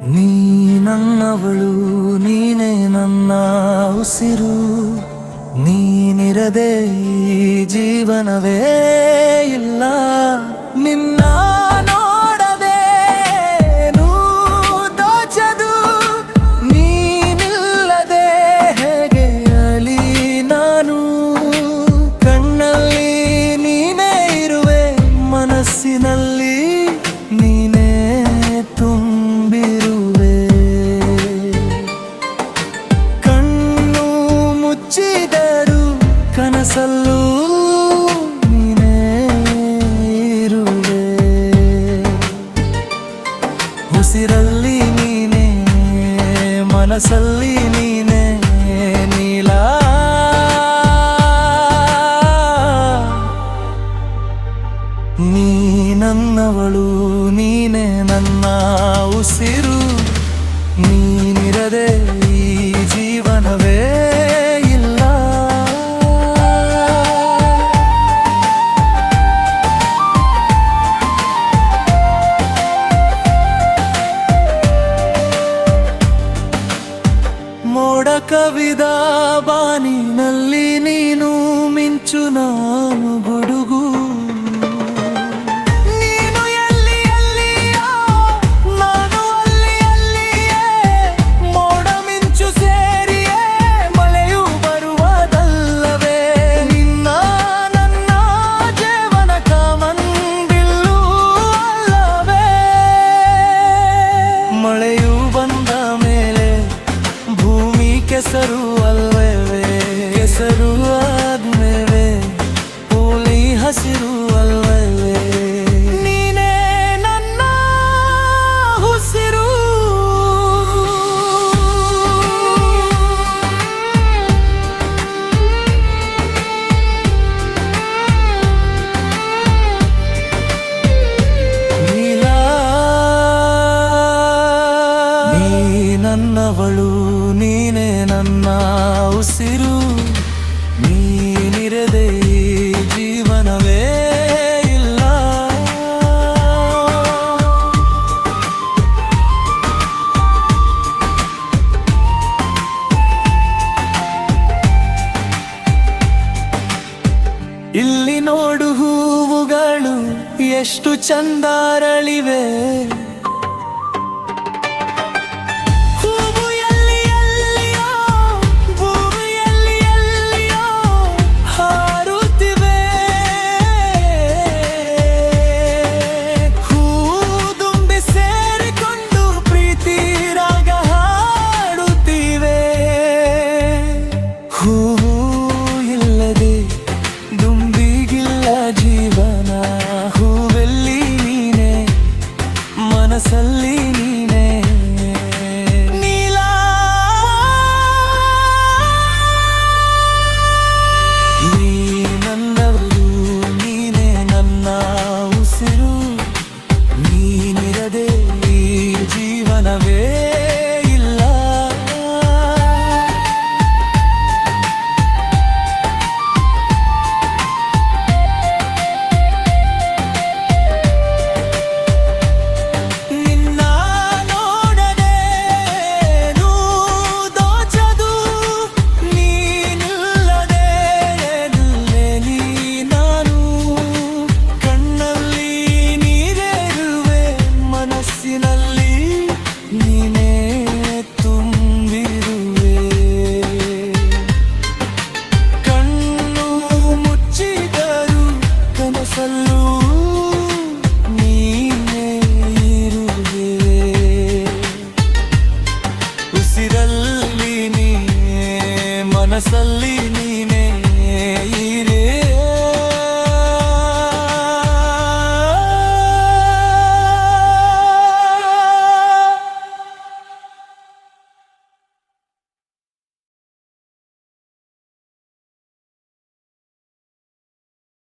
ನೀ ನನ್ನವಳು, ನೀನೇ ನನ್ನ ಉಸಿರು. ನೀನಿರದೆ ಈ ಜೀವನವೇ ಇಲ್ಲ. ನಿನ್ನ ನೋಡದೆ ಏನೂ ದೋಚದು. ನೀನಿಲ್ಲದೆ ಹೇಗೆ ಅಲಿ ನಾನು. ಕಣ್ಣಲ್ಲಿ ನೀನೇ ಇರುವೆ, ಮನಸ್ಸಿನಲ್ಲಿ ನೀನೇ ತುಂಬಿರುವೆ. ಕಣ್ಣು ಮುಚ್ಚಿದರು ಕನಸಲ್ಲೂ ನೀನೇ ಇರುವೆ. ಉಸಿರಲ್ಲಿ ನೀನೇ, ಮನಸ್ಸಲ್ಲಿ ನೀನೇ ನೀಲ. ನೀ ನನ್ನವಳು, ನೀನೇ ನನ್ನ ಉಸಿರು. ನೀನಿರದೆ ಈ ಜೀವನವೇ ಇಲ್ಲ. ಮೋಡ ಕವಿದ ಬಾನಿನಲ್ಲಿ ನೀನು ಮಿಂಚು, ನಾನು ಗುಡುಗು. ಮಳೆಯು ಬಂದ ಮೇಲೆ ಭೂಮಿ ಕೆಸರು ಅಲ್ವೇ, ಕೆಸರು ಆದ್ಮೇಲೆ ಪೋಲಿ ಹಸಿರು ಅಲ್ವೇ. ನೀನೇ ನನ್ನ ಉಸಿರು. ನನ್ನವಳು, ನೀನೇ ನನ್ನ ಉಸಿರು. ನೀನಿರದೆ ಈ ಜೀವನವೇ ಇಲ್ಲ. ಇಲ್ಲಿ ನೋಡು ಹೂವುಗಳು ಎಷ್ಟು ಚಂದ ಅರಳಿವೆ. ಹೂವು ಇಲ್ಲದೆ ದುಂಬಿಗಿಲ್ಲ ಜೀವನ. ಹೂವೆಲ್ಲಿ ನೀನೆ, ಮನಸ್ಸಲ್ಲಿ ನೀನೆ ನೀಲ. ನೀ ನನ್ನವಳು, ನೀನೆ ನನ್ನ ಉಸಿರು. ನೀನಿರದೆ ಈ ಜೀವನವೇ ಇಲ್ಲ. ನೀನೇ ತುಂಬಿರುವೆ. ಕಣ್ಣು ಮುಚ್ಚಿದರು ಕನಸಲ್ಲ